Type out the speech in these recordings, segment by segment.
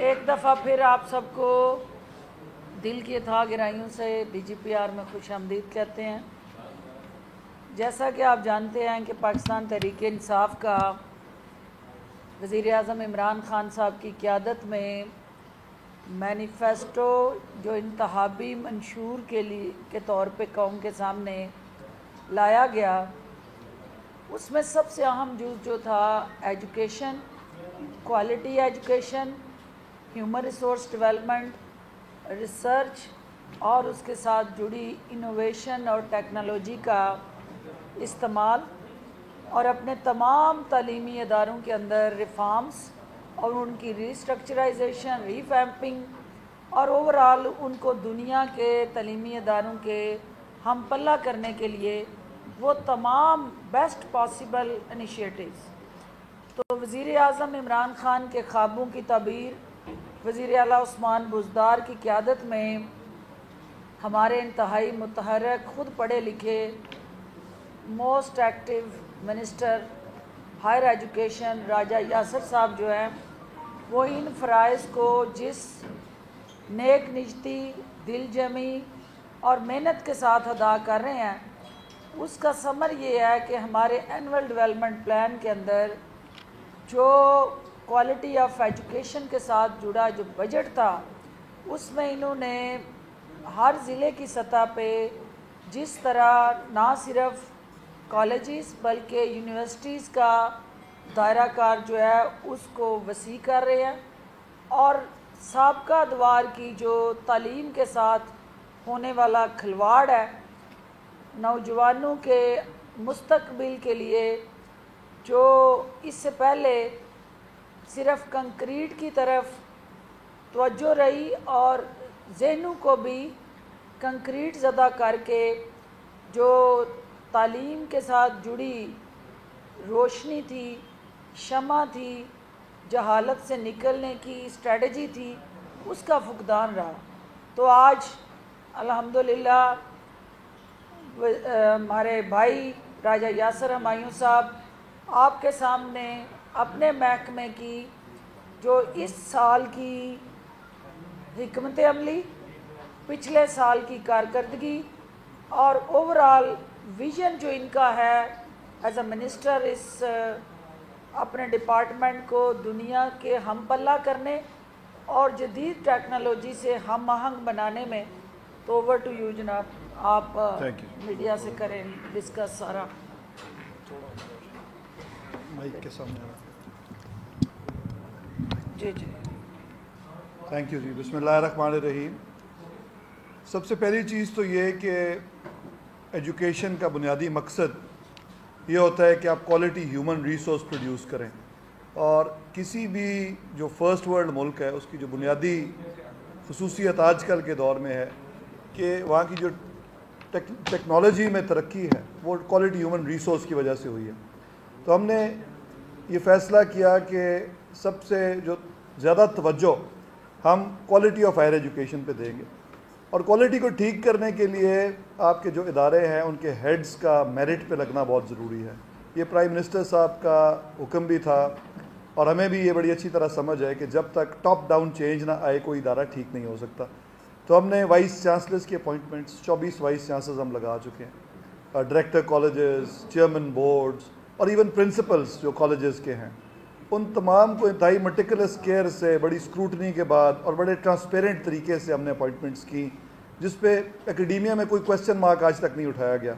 ایک دفعہ پھر آپ سب کو دل کی اتھاہ گہرائیوں سے DGPR میں خوش آمدید کہتے ہیں۔ جیسا کہ آپ جانتے ہیں کہ پاکستان تحریک انصاف کا وزیر اعظم عمران خان صاحب کی قیادت میں مینیفیسٹو جو انتخابی منشور کے طور پہ قوم کے سامنے لایا گیا، اس میں سب سے اہم جو تھا education, quality education, human resource development, research اور اس کے ساتھ جڑی انوویشن اور ٹیکنالوجی کا استعمال، اور اپنے تمام تعلیمی اداروں کے اندر ریفارمز اور ان کی ریسٹرکچرائزیشن، ریفیمپنگ اور اوورآل ان کو دنیا کے تعلیمی اداروں کے ہم پلہ کرنے کے لیے وہ تمام بیسٹ پاسبل انیشیٹوز۔ تو وزیر اعظم عمران خان کے خوابوں کی تعبیر وزیر اعلیٰ عثمان بزدار کی قیادت میں ہمارے انتہائی متحرک، خود پڑھے لکھے، most active minister higher education Raja Yasir صاحب جو ہیں، وہ ان فرائض کو جس نیک نیتی، دل جمی اور محنت کے ساتھ ادا کر رہے ہیں، اس کا ثمر یہ ہے کہ ہمارے اینول ڈیولپمنٹ پلان کے اندر جو کوالٹی آف ایجوکیشن کے ساتھ جڑا جو بجٹ تھا، اس میں انہوں نے ہر ضلع کی سطح پہ جس طرح نہ صرف کالجز بلکہ یونیورسٹیز کا دائرہ کار جو ہے اس کو وسیع کر رہے ہیں، اور سابقہ ادوار کی جو تعلیم کے ساتھ ہونے والا کھلواڑ ہے، نوجوانوں کے مستقبل کے لیے جو اس سے پہلے صرف کنکریٹ کی طرف توجہ رہی اور ذہنوں کو بھی کنکریٹ زدہ کر کے جو تعلیم کے ساتھ جڑی روشنی تھی، شمع تھی، جہالت سے نکلنے کی اسٹریٹجی تھی، اس کا فقدان رہا۔ تو آج الحمدللہ ہمارے بھائی راجہ یاسر ہمایوں صاحب آپ کے سامنے اپنے محکمے کی جو اس سال کی حکمت عملی، پچھلے سال کی کارکردگی اور اوورآل ویژن جو ان کا ہے ایز اے منسٹر، اس اپنے ڈپارٹمنٹ کو دنیا کے ہم پلہ کرنے اور جدید ٹیکنالوجی سے ہم آہنگ بنانے میں۔ تو اوور ٹو یو جناب، آپ میڈیا سے کریں ڈسکس سارا۔ مائک کے سامنے جی جی تھینک یو جی۔ بسم اللہ الرحمن الرحیم۔ سب سے پہلی چیز تو یہ کہ ایجوکیشن کا بنیادی مقصد یہ ہوتا ہے کہ آپ کوالٹی ہیومن ریسورس پروڈیوس کریں، اور کسی بھی جو فرسٹ ورلڈ ملک ہے اس کی جو بنیادی خصوصیت آج کل کے دور میں ہے کہ وہاں کی جو ٹیکنالوجی میں ترقی ہے وہ کوالٹی ہیومن ریسورس کی وجہ سے ہوئی ہے۔ تو ہم نے یہ فیصلہ کیا کہ سب سے جو زیادہ توجہ ہم کوالٹی آف ہائر ایجوکیشن پہ دیں گے، اور کوالٹی کو ٹھیک کرنے کے لیے آپ کے جو ادارے ہیں ان کے ہیڈز کا میرٹ پہ لگنا بہت ضروری ہے۔ یہ پرائم منسٹر صاحب کا حکم بھی تھا، اور ہمیں بھی یہ بڑی اچھی طرح سمجھ ہے کہ جب تک ٹاپ ڈاؤن چینج نہ آئے کوئی ادارہ ٹھیک نہیں ہو سکتا۔ تو ہم نے وائس چانسلرز کی اپوائنٹمنٹس 24 وائس چانسلرز ہم لگا چکے ہیں، ڈائریکٹر کالجز، چیئرمین بورڈز اور ایون پرنسپلز جو کالجز کے ہیں، ان تمام کو انتہائی مٹیکولس کیئر سے بڑی اسکروٹنی کے بعد اور بڑے ٹرانسپیرنٹ طریقے سے ہم نے اپوائنٹمنٹس کی، جس پہ اکیڈیمیا میں کوئی کویسچن مارک آج تک نہیں اٹھایا گیا۔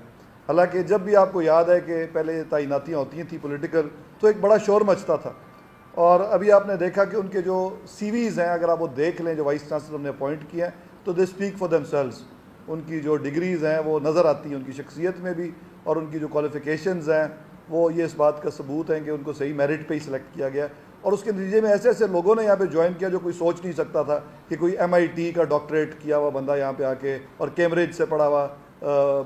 حالانکہ جب بھی آپ کو یاد ہے کہ پہلے تعیناتیاں ہوتی تھیں پولیٹیکل، تو ایک بڑا شور مچتا تھا، اور ابھی آپ نے دیکھا کہ ان کے جو سی ویز ہیں اگر آپ وہ دیکھ لیں جو وائس چانسلر ہم نے اپوائنٹ کیے ہیں، تو they speak for themselves. ان کی جو ڈگریز ہیں وہ نظر آتی ہیں ان کی شخصیت میں بھی، اور ان کی جو کوالیفیکیشنز ہیں وہ یہ اس بات کا ثبوت ہیں کہ ان کو صحیح میرٹ پہ ہی سلیکٹ کیا گیا، اور اس کے نتیجے میں ایسے ایسے لوگوں نے یہاں پہ جوائن کیا جو کوئی سوچ نہیں سکتا تھا کہ کوئی MIT کا ڈاکٹریٹ کیا ہوا بندہ یہاں پہ آ کے، اور کیمبرج سے پڑھا ہوا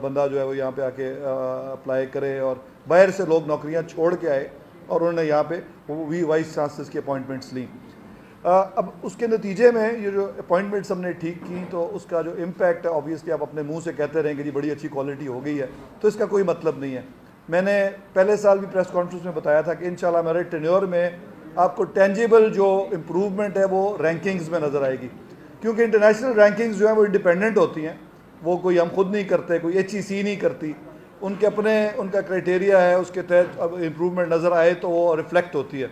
بندہ جو ہے وہ یہاں پہ آ کے اپلائی کرے، اور باہر سے لوگ نوکریاں چھوڑ کے آئے اور انہوں نے یہاں پہ وہی وائس چانسلرز کی اپوائنٹمنٹس لیں۔ اب اس کے نتیجے میں یہ جو اپوائنٹمنٹس ہم نے ٹھیک کی، تو اس کا جو امپیکٹ ہے آبویسلی آپ اپنے منہ سے کہتے رہیں کہ جی بڑی اچھی کوالٹی ہو گئی ہے، تو اس کا کوئی مطلب نہیں ہے۔ میں نے پہلے سال بھی پریس کانفرنس میں بتایا تھا کہ انشاءاللہ ہمارے ٹینیور میں آپ کو ٹینجیبل جو امپروومنٹ ہے وہ رینکنگز میں نظر آئے گی، کیونکہ انٹرنیشنل رینکنگز جو ہیں وہ انڈیپینڈنٹ ہوتی ہیں، وہ کوئی ہم خود نہیں کرتے، کوئی HEC نہیں کرتی، ان کے اپنے ان کا کرائٹیریا ہے، اس کے تحت اب امپروومنٹ نظر آئے تو وہ ریفلیکٹ ہوتی ہے۔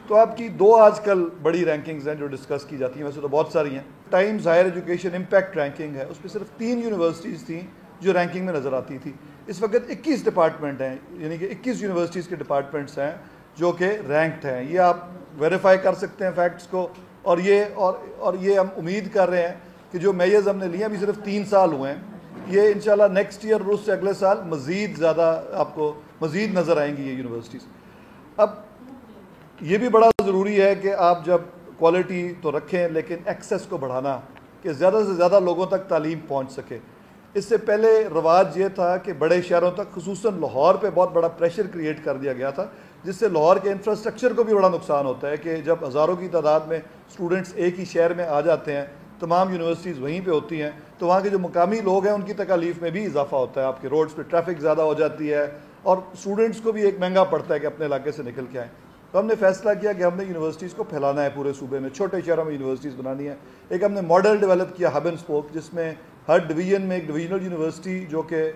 تو آپ کی 2 آج کل بڑی رینکنگز ہیں جو ڈسکس کی جاتی ہیں، ویسے تو بہت ساری ہیں۔ Times higher education impact ranking ہے، اس پہ صرف 3 یونیورسٹیز تھیں جو رینکنگ میں نظر آتی تھی۔ اس وقت 21 ڈپارٹمنٹ ہیں، یعنی کہ 21 یونیورسٹیز کے ڈپارٹمنٹس ہیں جو کہ رینکڈ ہیں۔ یہ آپ ویریفائی کر سکتے ہیں فیکٹس کو، اور یہ ہم امید کر رہے ہیں کہ جو میئرز ہم نے لیے ابھی صرف 3 سال ہوئے ہیں، یہ انشاءاللہ نیکسٹ ایئر اور اس سے اگلے سال مزید زیادہ آپ کو مزید نظر آئیں گی یہ یونیورسٹیز۔ اب یہ بھی بڑا ضروری ہے کہ آپ جب کوالٹی تو رکھیں لیکن ایکسیس کو بڑھانا، کہ زیادہ سے زیادہ لوگوں تک تعلیم پہنچ سکے۔ اس سے پہلے رواج یہ تھا کہ بڑے شہروں تک، خصوصاً لاہور پہ بہت بڑا پریشر کریٹ کر دیا گیا تھا، جس سے لاہور کے انفراسٹرکچر کو بھی بڑا نقصان ہوتا ہے کہ جب ہزاروں کی تعداد میں اسٹوڈنٹس ایک ہی شہر میں آ جاتے ہیں، تمام یونیورسٹیز وہیں پہ ہوتی ہیں، تو وہاں کے جو مقامی لوگ ہیں ان کی تکالیف میں بھی اضافہ ہوتا ہے، آپ کے روڈز پہ ٹریفک زیادہ ہو جاتی ہے، اور اسٹوڈنٹس کو بھی ایک مہنگا پڑتا ہے کہ اپنے علاقے سے نکل کے آئیں۔ تو ہم نے فیصلہ کیا کہ ہم نے یونیورسٹیز کو پھیلانا ہے پورے صوبے میں، چھوٹے شہروں میں یونیورسٹیز بنانی ہے۔ ایک ہم نے ماڈل ڈیولپ کیا ہب اینڈ اسپوک، جس میں ہر ڈویژن میں ایک ڈویژنل یونیورسٹی جو کہ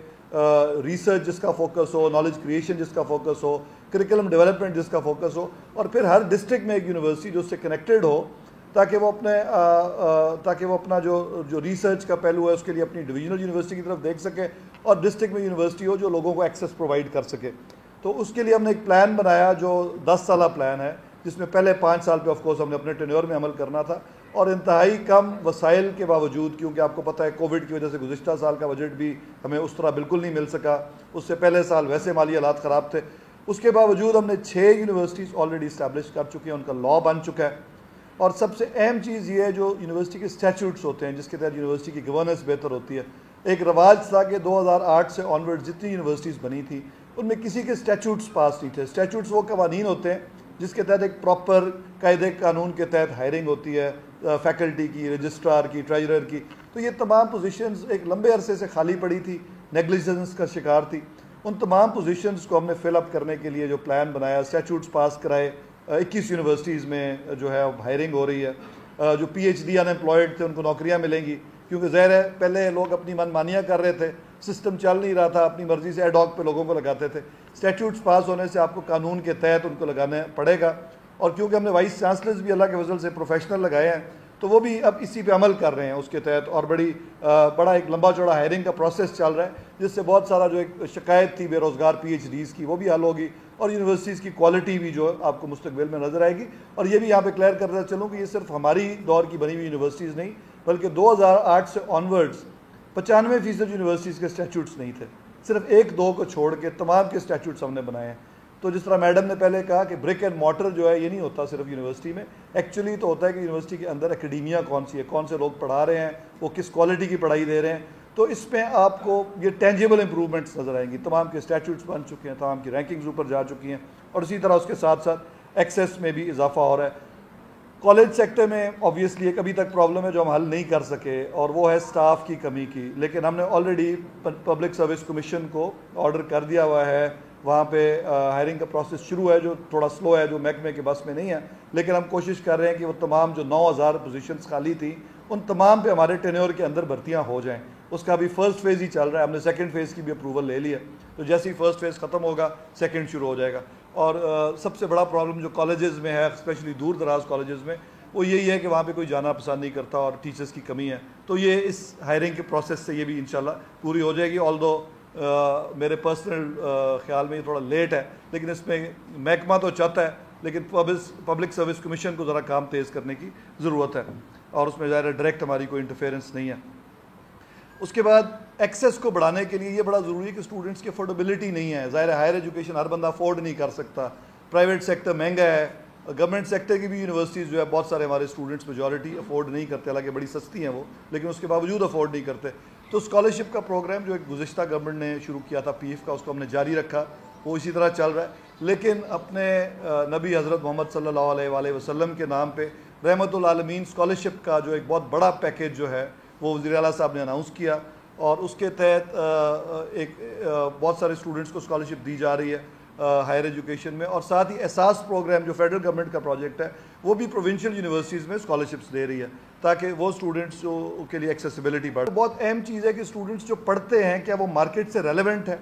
ریسرچ جس کا فوکس ہو، نالج کریشن جس کا فوکس ہو، کریکلم ڈیولپمنٹ جس کا فوکس ہو، اور پھر ہر ڈسٹرکٹ میں ایک یونیورسٹی جو اس سے کنیکٹڈ ہو، تاکہ وہ اپنا جو ریسرچ کا پہلو ہے اس کے لیے اپنی ڈویژنل یونیورسٹی کی طرف دیکھ سکے، اور ڈسٹرکٹ میں یونیورسٹی ہو جو لوگوں کو ایکسیس پرووائڈ کر سکے۔ تو اس کے لیے ہم نے ایک پلان بنایا جو 10 سالہ پلان ہے، جس میں پہلے 5 سال پہ آف کورس ہم نے اپنے ٹینیور میں عمل کرنا تھا، اور انتہائی کم وسائل کے باوجود، کیونکہ آپ کو پتہ ہے کووڈ کی وجہ سے گزشتہ سال کا بجٹ بھی ہمیں اس طرح بالکل نہیں مل سکا، اس سے پہلے سال ویسے مالی حالات خراب تھے، اس کے باوجود ہم نے 6 یونیورسٹیز آلریڈی اسٹیبلش کر چکی ہیں، ان کا لاء بن چکا ہے۔ اور سب سے اہم چیز یہ ہے جو یونیورسٹی کے اسٹیچوٹس ہوتے ہیں، جس کے تحت یونیورسٹی کی گورننس بہتر ہوتی ہے۔ ایک رواج تھا کہ 2008 سے آنورڈ جتنی یونیورسٹیز بنی تھی ان میں کسی کے اسٹیچوٹس پاس نہیں تھے۔ اسٹیچوٹس وہ قوانین ہوتے ہیں جس کے تحت ایک پراپر قاعدے قانون کے تحت ہائرنگ ہوتی ہے، فیکلٹی کی، رجسٹرار کی، ٹریجرر کی۔ تو یہ تمام پوزیشنز ایک لمبے عرصے سے خالی پڑی تھی، نیگلیجنس کا شکار تھی۔ ان تمام پوزیشنز کو ہم نے فل اپ کرنے کے لیے جو پلان بنایا، اسٹیچوٹس پاس کرائے، 21 یونیورسٹیز میں جو ہے ہائرنگ ہو رہی ہے۔ جو PhD ان امپلائڈ تھے ان کو نوکریاں ملیں گی، کیونکہ ظاہر ہے پہلے لوگ اپنی من مانیاں کر رہے تھے، سسٹم چل نہیں رہا تھا، اپنی مرضی سے ایڈ ہاک پہ لوگوں کو لگاتے تھے۔ اسٹیچوٹس پاس ہونے سے آپ کو قانون کے تحت ان کو لگانا پڑے گا، اور کیونکہ ہم نے وائس چانسلرز بھی اللہ کے فضل سے پروفیشنل لگائے ہیں، تو وہ بھی اب اسی پہ عمل کر رہے ہیں اس کے تحت، اور بڑا ایک لمبا چوڑا ہائرنگ کا پروسیس چل رہا ہے، جس سے بہت سارا جو ایک شکایت تھی بے روزگار PhDs کی وہ بھی حل ہوگی، اور یونیورسٹیز کی کوالٹی بھی جو آپ کو مستقبل میں نظر آئے گی۔ اور یہ بھی یہاں پہ کلیئر کرتا چلوں کہ یہ صرف ہماری دور کی بنی ہوئی یونیورسٹیز نہیں، بلکہ 2008 سے آنورڈز 95% یونیورسٹیز کے اسٹیچوٹس نہیں تھے، صرف 1-2 کو چھوڑ کے تمام کے اسٹیچوٹس ہم نے بنائے ہیں۔ تو جس طرح میڈم نے پہلے کہا کہ برک اینڈ مارٹر جو ہے یہ نہیں ہوتا صرف یونیورسٹی میں، ایکچولی تو ہوتا ہے کہ یونیورسٹی کے اندر اکیڈیمیا کون سی ہے، کون سے لوگ پڑھا رہے ہیں، وہ کس کوالٹی کی پڑھائی دے رہے ہیں۔ تو اس میں آپ کو یہ ٹینجیبل امپروومنٹس نظر آئیں گی، تمام کے اسٹیچوٹس بن چکے ہیں، تمام کی رینکنگز اوپر جا چکی ہیں، اور اسی طرح اس کے ساتھ ساتھ ایکسیس میں بھی اضافہ ہو رہا ہے۔ کالج سیکٹر میں آبویسلی ایک ابھی تک پرابلم ہے جو ہم حل نہیں کر سکے، اور وہ ہے سٹاف کی کمی کی، لیکن ہم نے آلریڈی پبلک سروس کمیشن کو آرڈر کر دیا ہوا ہے، وہاں پہ ہائرنگ کا پروسیس شروع ہے، جو تھوڑا سلو ہے، جو محکمے کے بس میں نہیں ہے، لیکن ہم کوشش کر رہے ہیں کہ وہ تمام جو 9000 پوزیشنز خالی تھیں ان تمام پہ ہمارے ٹینیور کے اندر بھرتیاں ہو جائیں۔ اس کا ابھی فرسٹ فیز ہی چل رہا ہے، ہم نے سیکنڈ فیز کی بھی اپروول لے لی ہے، تو جیسے ہی فرسٹ فیز ختم ہوگا سیکنڈ شروع ہو جائے گا۔ اور سب سے بڑا پرابلم جو کالجز میں ہے، اسپیشلی دور دراز کالجز میں، وہ یہی ہے کہ وہاں پہ کوئی جانا پسند نہیں کرتا اور ٹیچرز کی کمی ہے۔ تو یہ اس ہائرنگ کے پروسیس سے یہ بھی انشاءاللہ پوری ہو جائے گی، آلدو میرے پرسنل خیال میں یہ تھوڑا لیٹ ہے، لیکن اس میں محکمہ تو چاہتا ہے، لیکن پبلک سروس کمیشن کو ذرا کام تیز کرنے کی ضرورت ہے، اور اس میں ظاہر ہے ڈائریکٹ ہماری کوئی انٹرفیئرنس نہیں ہے۔ اس کے بعد ایکسیس کو بڑھانے کے لیے یہ بڑا ضروری ہے کہ اسٹوڈنٹس کی افورڈیبلٹی نہیں ہے، ظاہر ہے ہائر ایجوکیشن ہر بندہ افورڈ نہیں کر سکتا، پرائیویٹ سیکٹر مہنگا ہے، گورنمنٹ سیکٹر کی بھی یونیورسٹیز جو ہے بہت سارے ہمارے اسٹوڈنٹس میجورٹی افورڈ نہیں کرتے، حالانکہ بڑی سستی ہیں وہ، لیکن اس کے باوجود افورڈ نہیں کرتے۔ تو اسکالرشپ کا پروگرام جو ایک گزشتہ گورنمنٹ نے شروع کیا تھا PF کا، اس کو ہم نے جاری رکھا، وہ اسی طرح چل رہا ہے، لیکن اپنے نبی حضرت محمد صلی اللہ علیہ وآلہ وسلم کے نام پہ رحمت العالمین اسکالرشپ کا جو ایک بہت بڑا پیکیج جو ہے وہ وزیر اعلیٰ صاحب نے اناؤنس کیا، اور اس کے تحت ایک بہت سارے اسٹوڈنٹس کو اسکالرشپ دی جا رہی ہے، ہائر ایجوکیشن میں, اور ساتھ ہی احساس پروگرام جو فیڈرل گورنمنٹ کا پروجیکٹ ہے وہ بھی پروونشل یونیورسٹیز میں اسکالرشپس دے رہی ہے تاکہ وہ اسٹوڈنٹس جو کے لیے ایکسیسیبلٹی بڑھے. بہت اہم چیز ہے کہ اسٹوڈنٹس جو پڑھتے ہیں کیا وہ مارکیٹ سے ریلیونٹ ہے.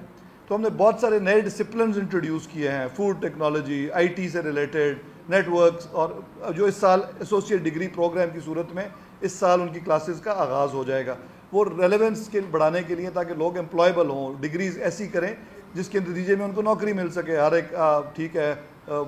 تو ہم نے بہت سارے نئے ڈسپلنز انٹروڈیوس کیے ہیں, فوڈ ٹیکنالوجی, آئی ٹی سے ریلیٹڈ, نیٹ ورکس, اور جو اس سال ایسوسیٹ ڈگری پروگرام کی صورت میں اس سال ان کی کلاسز کا آغاز ہو جائے گا. وہ ریلیونس کے بڑھانے کے لیے تاکہ لوگ امپلائبل ہوں, ڈگریز ایسی کریں جس کے نتیجے میں ان کو نوکری مل سکے. ہر ایک ٹھیک ہے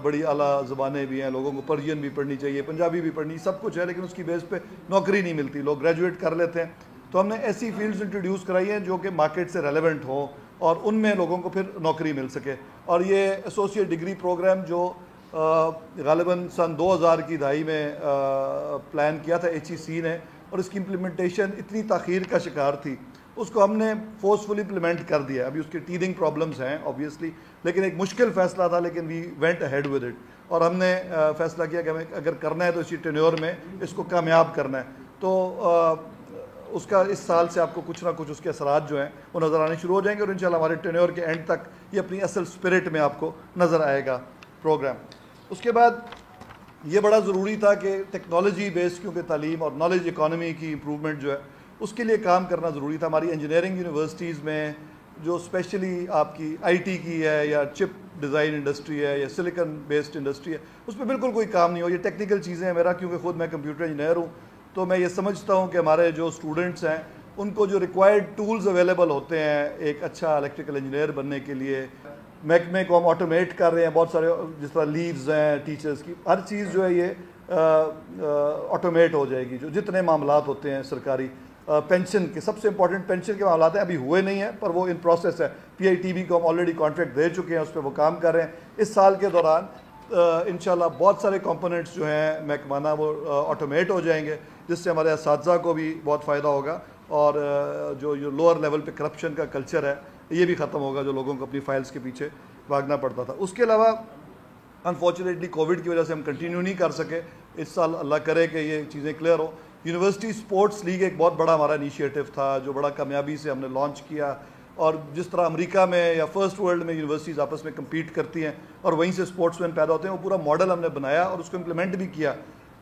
بڑی اعلیٰ زبانیں بھی ہیں, لوگوں کو پرشین بھی پڑھنی چاہیے, پنجابی بھی پڑھنی, سب کچھ ہے, لیکن اس کی بیس پہ نوکری نہیں ملتی, لوگ گریجویٹ کر لیتے ہیں. تو ہم نے ایسی فیلڈز انٹروڈیوس کرائی ہیں جو کہ مارکیٹ سے ریلیونٹ ہوں اور ان میں لوگوں کو پھر نوکری مل سکے. اور یہ ایسوسیٹ ڈگری پروگرام جو غالباً سن 2000 کی دہائی میں پلان کیا تھا HEC نے, اور اس کی امپلیمنٹیشن اتنی تاخیر کا شکار تھی, اس کو ہم نے فورسفلی امپلیمنٹ کر دیا. ابھی اس کے ٹیدنگ پرابلمس ہیں آبویسلی, لیکن ایک مشکل فیصلہ تھا, لیکن we went ahead with it. اور ہم نے فیصلہ کیا کہ ہمیں اگر کرنا ہے تو اسی ٹینیور میں اس کو کامیاب کرنا ہے. تو اس کا اس سال سے آپ کو کچھ نہ کچھ اس کے اثرات جو ہیں وہ نظر آنے شروع ہو جائیں گے, اور انشاءاللہ ہمارے ٹینیور کے اینڈ تک یہ اپنی اصل اسپرٹ میں آپ کو نظر آئے گا پروگرام. اس کے بعد یہ بڑا ضروری تھا کہ ٹیکنالوجی بیس, کیونکہ تعلیم اور نالج اکانومی کی امپروومنٹ جو ہے اس کے لیے کام کرنا ضروری تھا. ہماری انجینئرنگ یونیورسٹیز میں جو اسپیشلی آپ کی آئی ٹی کی ہے یا چپ ڈیزائن انڈسٹری ہے یا سلیکن بیسڈ انڈسٹری ہے, اس پہ بالکل کوئی کام نہیں ہو. یہ ٹیکنیکل چیزیں ہیں. میرا کیونکہ خود میں کمپیوٹر انجینئر ہوں, تو میں یہ سمجھتا ہوں کہ ہمارے جو اسٹوڈنٹس ہیں ان کو جو ریکوائرڈ ٹولز اویلیبل ہوتے ہیں ایک اچھا الیکٹریکل انجینئر بننے کے لیے, محکمے کو ہم آٹومیٹ کر رہے ہیں بہت سارے, جس طرح لیوز ہیں ٹیچرز کی, ہر چیز جو ہے یہ آٹومیٹ ہو جائے گی. جو جتنے معاملات ہوتے ہیں سرکاری, پینشن کے سب سے امپورٹنٹ پینشن کے معاملات ہیں, ابھی ہوئے نہیں ہیں پر وہ ان پروسیس ہے. PITB کو ہم آلریڈی کانٹریکٹ دے چکے ہیں, اس پہ وہ کام کر رہے ہیں. اس سال کے دوران انشاءاللہ بہت سارے کمپوننٹس جو ہیں محکمانہ وہ آٹومیٹ ہو جائیں گے, جس سے ہمارے اساتذہ کو بھی بہت فائدہ ہوگا, اور جو لوور لیول پہ کرپشن کا کلچر ہے یہ بھی ختم ہوگا, جو لوگوں کو اپنی فائلز کے پیچھے بھاگنا پڑتا تھا. اس کے علاوہ انفارچونیٹلی کووڈ کی وجہ سے ہم کنٹینیو نہیں کر سکے. اس سال اللہ کرے کہ یہ چیزیں کلیئر ہو. یونیورسٹی اسپورٹس لیگ ایک بہت بڑا ہمارا انیشیٹو تھا جو بڑا کامیابی سے ہم نے لانچ کیا, اور جس طرح امریکہ میں یا فرسٹ ورلڈ میں یونیورسٹیز آپس میں کمپیٹ کرتی ہیں اور وہیں سے اسپورٹس مین پیدا ہوتے ہیں, وہ پورا ماڈل ہم نے بنایا اور اس کو امپلیمنٹ بھی کیا.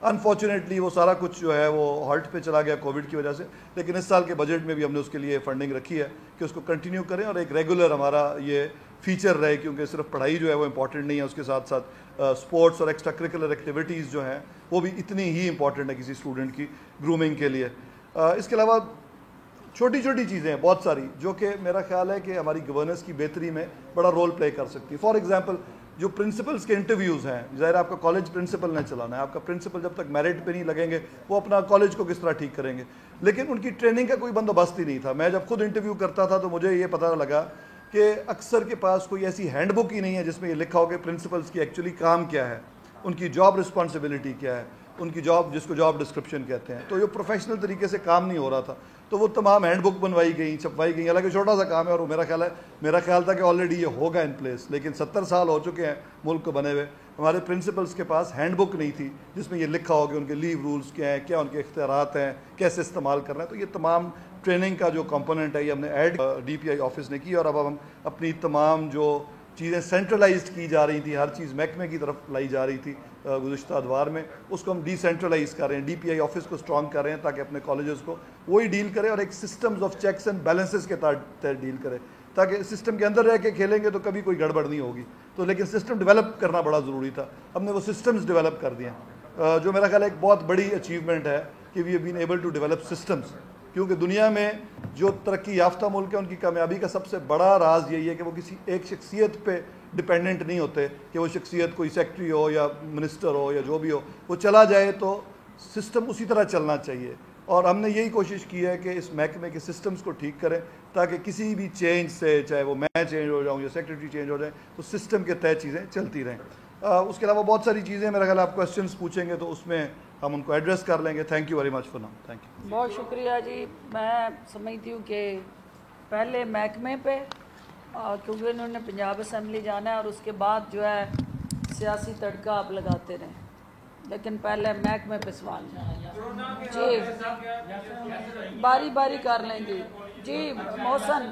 انفارچونیٹلی وہ سارا کچھ جو ہے وہ ہالٹ پہ چلا گیا کووڈ کی وجہ سے, لیکن اس سال کے بجٹ میں بھی ہم نے اس کے لیے فنڈنگ رکھی ہے کہ اس کو کنٹینیو کریں اور ایک ریگولر ہمارا یہ فیچر رہے, کیونکہ صرف پڑھائی جو ہے وہ امپورٹنٹ نہیں ہے, اس کے ساتھ ساتھ اسپورٹس اور ایکسٹرا کریکولر ایکٹیویٹیز جو ہیں وہ بھی اتنی ہی امپورٹنٹ ہے کسی اسٹوڈنٹ کی گرومنگ کے لیے. اس کے علاوہ چھوٹی چھوٹی چیزیں ہیں بہت ساری جو کہ میرا خیال ہے کہ ہماری گورننس کی بہتری میں بڑا رول پلے کر سکتی ہے. فار ایگزامپل جو پرنسپلس کے انٹرویوز ہیں, ظاہر آپ کا کالج پرنسپل نے چلانا ہے, آپ کا پرنسپل جب تک میرٹ پہ نہیں لگیں گے وہ اپنا کالج کو کس طرح ٹھیک کریں گے, لیکن ان کی ٹریننگ کا کوئی بندوبست ہی نہیں تھا. میں جب خود انٹرویو کرتا تھا تو مجھے یہ پتہ لگا کہ اکثر کے پاس کوئی ایسی ہینڈ بک ہی نہیں ہے جس میں یہ لکھا ہو کہ پرنسپلس کی ایکچولی کام کیا ہے, ان کی جاب رسپانسبلٹی کیا ہے, ان کی جاب جس کو جاب ڈسکرپشن کہتے ہیں. تو یہ پروفیشنل طریقے سے کام نہیں ہو رہا تھا, تو وہ تمام ہینڈ بک بنوائی گئیں, چھپوائی گئیں. حالانکہ چھوٹا سا کام ہے, اور میرا خیال تھا کہ آلریڈی یہ ہوگا ان پلیس, لیکن 70 سال ہو چکے ہیں ملک کو بنے ہوئے, ہمارے پرنسپلس کے پاس ہینڈ بک نہیں تھی جس میں یہ لکھا ہو کہ ان کے لیو رولز کیا ہیں, کیا ان کے اختیارات ہیں, کیسے استعمال کرنا ہے. تو یہ تمام ٹریننگ کا جو کمپوننٹ ہے یہ ہم نے ایڈ DPI آفس نے کی, اور اب ہم اپنی تمام جو چیزیں سینٹرلائزڈ کی جا رہی تھیں, ہر چیز محکمے کی طرف لائی جا رہی تھی گزشتہ ادوار میں, اس کو ہم ڈی سینٹرلائز کر رہے ہیں, DPI آفس کو اسٹرانگ کر رہے ہیں تاکہ اپنے کالجز کو وہی ڈیل کرے اور ایک systems of checks and balances کے تحت ڈیل کرے, تاکہ سسٹم کے اندر رہ کے کھیلیں گے تو کبھی کوئی گڑبڑ نہیں ہوگی. تو لیکن سسٹم ڈیولپ کرنا بڑا ضروری تھا, ہم نے وہ سسٹمز ڈیولپ کر دیے ہیں, جو میرا خیال ہے ایک بہت بڑی اچیومنٹ ہے کہ we have been able to develop systems. کیونکہ دنیا میں جو ترقی یافتہ ملک ہے ان کی کامیابی کا سب سے بڑا راز یہی ہے کہ وہ کسی ایک شخصیت پہ ڈپینڈنٹ نہیں ہوتے, کہ وہ شخصیت کوئی سیکٹری ہو یا منسٹر ہو یا جو بھی ہو, وہ چلا جائے تو سسٹم اسی طرح چلنا چاہیے. اور ہم نے یہی کوشش کی ہے کہ اس محکمے کے سسٹمز کو ٹھیک کریں تاکہ کسی بھی چینج سے, چاہے وہ میں چینج ہو جاؤں یا سیکرٹری چینج ہو جائیں, تو سسٹم کے تحت چیزیں چلتی رہیں. اس کے علاوہ بہت ساری چیزیں میرا خیال آپ کویسچنس پوچھیں گے تو اس میں ہم ان کو ایڈریس کر لیں گے. Thank you very much for now. Thank you. بہت شکریہ جی. میں سمجھتی ہوں کہ پہلے محکمے پہ, کیونکہ انہوں نے پنجاب اسمبلی جانا ہے, اور اس کے بعد جو ہے سیاسی تڑکا آپ لگاتے رہیں, لیکن پہلے محکمے پہ سوال جی باری باری کر لیں گے. جی محسن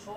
100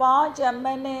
5 MNA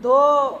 2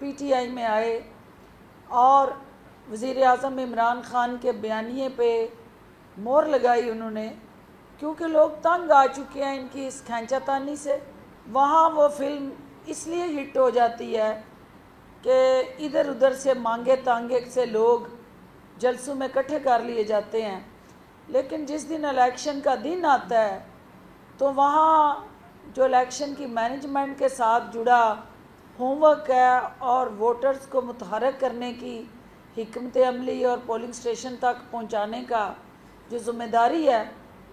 PTI میں آئے اور وزیر اعظم عمران خان کے بیانیے پہ مہر لگائی انہوں نے، کیونکہ لوگ تنگ آ چکے ہیں ان کی اس کھینچا تانی سے۔ وہاں وہ فلم اس لیے ہٹ ہو جاتی ہے کہ ادھر ادھر سے مانگے تانگے سے لوگ جلسوں میں اکٹھے کر لیے جاتے ہیں، لیکن جس دن الیکشن کا دن آتا ہے تو وہاں جو الیکشن کی مینجمنٹ کے ساتھ جڑا ہوم ورک ہے اور ووٹرز کو متحرک کرنے کی حکمت عملی اور پولنگ اسٹیشن تک پہنچانے کا جو ذمہ داری ہے،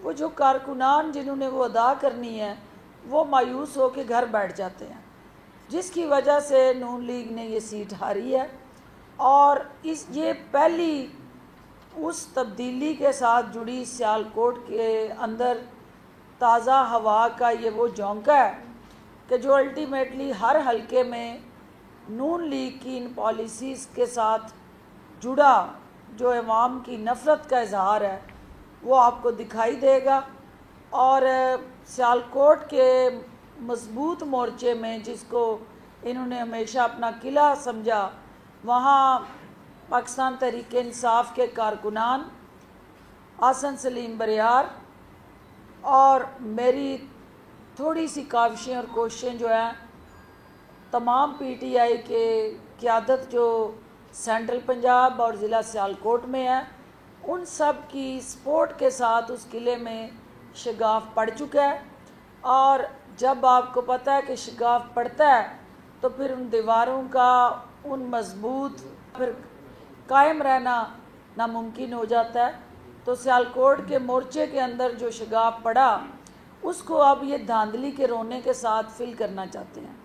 وہ جو کارکنان جنہوں نے وہ ادا کرنی ہے وہ مایوس ہو کے گھر بیٹھ جاتے ہیں، جس کی وجہ سے نون لیگ نے یہ سیٹ ہاری ہے۔ اور یہ پہلی اس تبدیلی کے ساتھ جڑی سیالکوٹ کے اندر تازہ ہوا کا یہ وہ جھونکا ہے کہ جو الٹیمیٹلی ہر حلقے میں نون لیگ کی ان پالیسیز کے ساتھ جڑا جو عوام کی نفرت کا اظہار ہے وہ آپ کو دکھائی دے گا۔ اور سیالکوٹ کے مضبوط مورچے میں جس کو انہوں نے ہمیشہ اپنا قلعہ سمجھا، وہاں پاکستان تحریک انصاف کے کارکنان حسن سلیم بریار اور میری تھوڑی سی کاوشیں اور کوششیں جو ہیں تمام PTI کے قیادت جو سینٹرل پنجاب اور ضلع سیالکوٹ میں ہے، ان سب کی سپورٹ کے ساتھ اس قلعے میں شگاف پڑ چکا ہے۔ اور جب آپ کو پتہ ہے کہ شگاف پڑتا ہے تو پھر ان دیواروں کا ان مضبوط پھر قائم رہنا ناممکن ہو جاتا ہے۔ تو سیالکوٹ کے مورچے کے اندر جو شگاف پڑا اس کو اب یہ دھاندلی کے رونے کے ساتھ فل کرنا چاہتے ہیں۔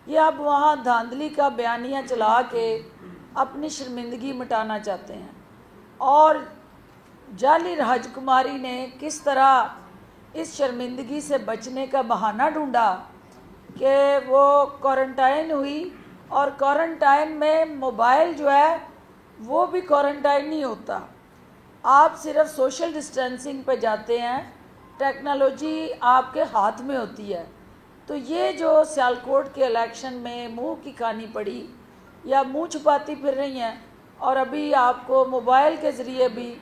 یہ اب وہاں دھاندلی کا بیانیہ چلا کے اپنی شرمندگی مٹانا چاہتے ہیں۔ اور جعلی راج کماری نے کس طرح اس شرمندگی سے بچنے کا بہانہ ڈھونڈا کہ وہ کوارنٹائن ہوئی، اور کوارنٹائن میں موبائل جو ہے وہ بھی کوارنٹائن نہیں ہوتا، آپ صرف سوشل ڈسٹینسنگ پہ جاتے ہیں، ٹیکنالوجی آپ کے ہاتھ میں ہوتی ہے۔ تو یہ جو سیالکوٹ کے الیکشن میں منہ کی کھانی پڑی یا منہ چھپاتی پھر رہی ہیں، اور ابھی آپ کو موبائل کے ذریعے بھی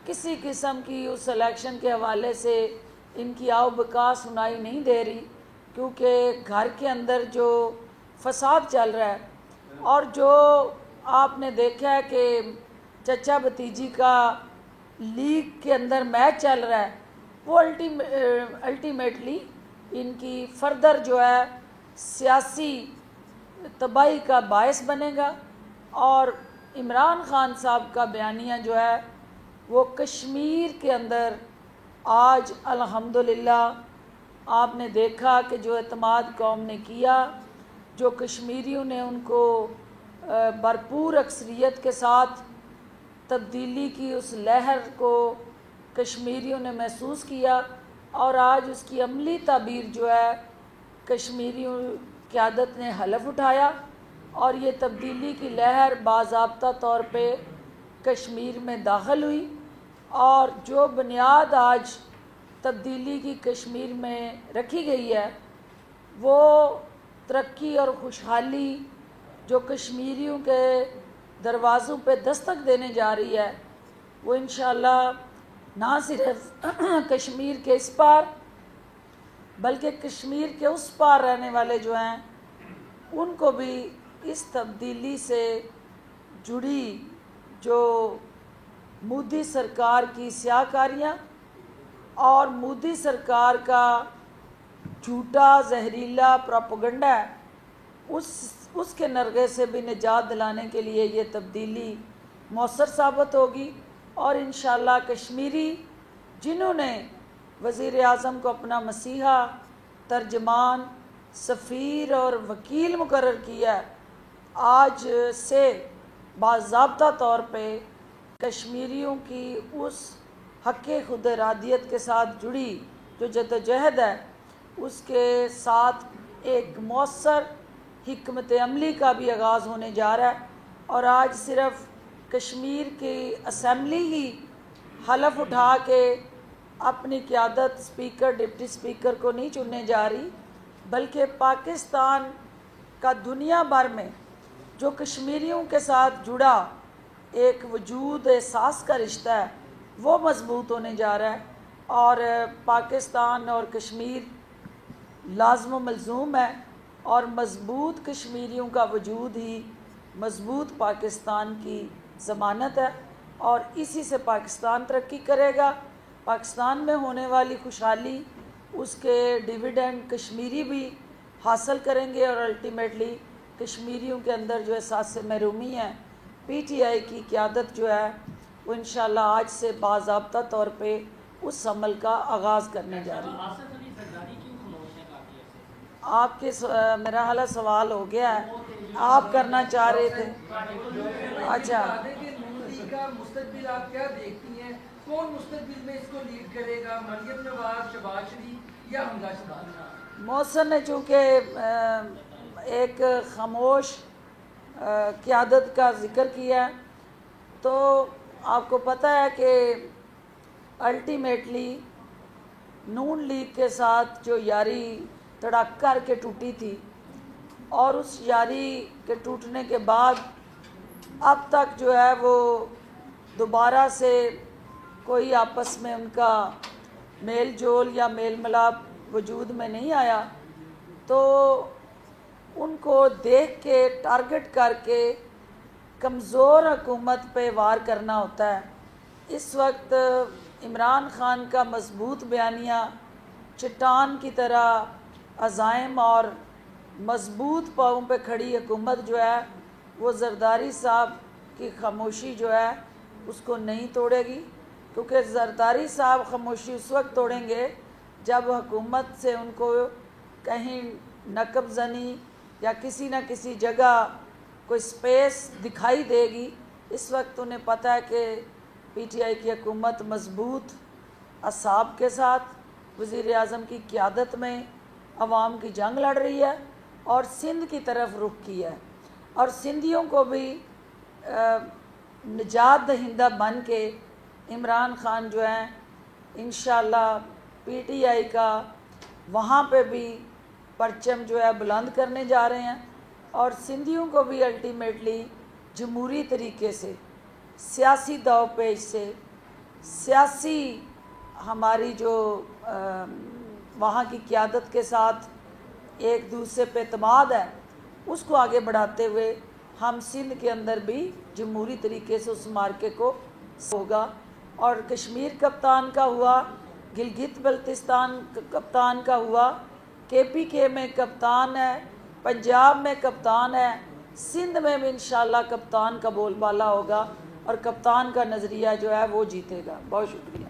کسی قسم کی اس الیکشن کے حوالے سے ان کی آؤ بقا سنائی نہیں دے رہی، کیونکہ گھر کے اندر جو فساد چل رہا ہے اور جو آپ نے دیکھا ہے کہ چچا بھتیجی کا لیگ کے اندر میچ چل رہا ہے، وہ الٹیمیٹلی ان کی فردر جو ہے سیاسی تباہی کا باعث بنے گا۔ اور عمران خان صاحب کا بیانیہ جو ہے وہ کشمیر کے اندر آج الحمدللہ آپ نے دیکھا کہ جو اعتماد قوم نے کیا، جو کشمیریوں نے ان کو بھرپور اکثریت کے ساتھ تبدیلی کی اس لہر کو کشمیریوں نے محسوس کیا، اور آج اس کی عملی تعبیر جو ہے کشمیریوں قیادت نے حلف اٹھایا، اور یہ تبدیلی کی لہر باضابطہ طور پہ کشمیر میں داخل ہوئی۔ اور جو بنیاد آج تبدیلی کی کشمیر میں رکھی گئی ہے وہ ترقی اور خوشحالی جو کشمیریوں کے دروازوں پہ دستک دینے جا رہی ہے، وہ انشاءاللہ نہ صرف کشمیر کے اس پار بلکہ کشمیر کے اس پار رہنے والے جو ہیں ان کو بھی اس تبدیلی سے جڑی جو مودی سرکار کی سیاہ کاریاں اور مودی سرکار کا جھوٹا زہریلا پروپیگنڈا ہے، اس کے نرغے سے بھی نجات دلانے کے لیے یہ تبدیلی مؤثر ثابت ہوگی۔ اور انشاءاللہ کشمیری جنہوں نے وزیر اعظم کو اپنا مسیحا، ترجمان، سفیر اور وکیل مقرر کیا ہے، آج سے باضابطہ طور پہ کشمیریوں کی اس حق خود ارادیت کے ساتھ جڑی جو جدوجہد ہے اس کے ساتھ ایک مؤثر حکمت عملی کا بھی آغاز ہونے جا رہا ہے۔ اور آج صرف کشمیر کی اسمبلی ہی حلف اٹھا کے اپنی قیادت اسپیکر ڈپٹی اسپیکر کو نہیں چننے جا رہی، بلکہ پاکستان کا دنیا بھر میں جو کشمیریوں کے ساتھ جڑا ایک وجود احساس کا رشتہ ہے وہ مضبوط ہونے جا رہا ہے، اور پاکستان اور کشمیر لازم و ملزوم ہے، اور مضبوط کشمیریوں کا وجود ہی مضبوط پاکستان کی ضمانت ہے، اور اسی سے پاکستان ترقی کرے گا۔ پاکستان میں ہونے والی خوشحالی، اس کے ڈیویڈنڈ کشمیری بھی حاصل کریں گے، اور الٹیمیٹلی کشمیریوں کے اندر جو احساس محرومی ہے، پی ٹی آئی کی قیادت جو ہے وہ انشاءاللہ آج سے باضابطہ طور پہ اس عمل کا آغاز کرنے جا رہی ہے۔ آپ کے میرا حالا سوال ہو گیا ہے، آپ کرنا چاہ رہے تھے۔ اچھا، کا مستقبل آپ کیا دیکھتی ہیں؟ کون مستقبل میں اس کو لیڈ کرے گا؟ مریم نواز، شہباز شریف یا حمزہ شہباز؟ محسن نے چونکہ ایک خاموش قیادت کا ذکر کیا ہے، تو آپ کو پتہ ہے کہ الٹیمیٹلی نون لیگ کے ساتھ جو یاری تڑاک کر کے ٹوٹی تھی، اور اس یاری کے ٹوٹنے کے بعد اب تک جو ہے وہ دوبارہ سے کوئی آپس میں ان کا میل جول یا میل ملاپ وجود میں نہیں آیا، تو ان کو دیکھ کے ٹارگٹ کر کے کمزور حکومت پہ وار کرنا ہوتا ہے۔ اس وقت عمران خان کا مضبوط بیانیہ، چٹان کی طرح عزائم اور مضبوط پاؤں پہ کھڑی حکومت جو ہے وہ زرداری صاحب کی خاموشی جو ہے اس کو نہیں توڑے گی، کیونکہ زرداری صاحب خاموشی اس وقت توڑیں گے جب حکومت سے ان کو کہیں نقب زنی یا کسی نہ کسی جگہ کوئی سپیس دکھائی دے گی۔ اس وقت انہیں پتہ ہے کہ پی ٹی آئی کی حکومت مضبوط اعصاب کے ساتھ وزیر اعظم کی قیادت میں عوام کی جنگ لڑ رہی ہے، اور سندھ کی طرف رخ کیا ہے، اور سندھیوں کو بھی نجات دہندہ بن کے عمران خان جو ہیں انشاءاللہ پی ٹی آئی کا وہاں پہ بھی پرچم جو ہے بلند کرنے جا رہے ہیں، اور سندھیوں کو بھی الٹیمیٹلی جمہوری طریقے سے، سیاسی داؤ پیچ سے، سیاسی ہماری جو وہاں کی قیادت کے ساتھ ایک دوسرے پہ اعتماد ہے، اس کو آگے بڑھاتے ہوئے ہم سندھ کے اندر بھی جمہوری طریقے سے اس مارکے کو ہوگا۔ اور کشمیر کپتان کا ہوا، گلگت بلتستان کپتان کا ہوا، کے پی کے میں کپتان ہے، پنجاب میں کپتان ہے، سندھ میں بھی انشاءاللہ کپتان کا بول بالا ہوگا، اور کپتان کا نظریہ جو ہے وہ جیتے گا۔ بہت شکریہ۔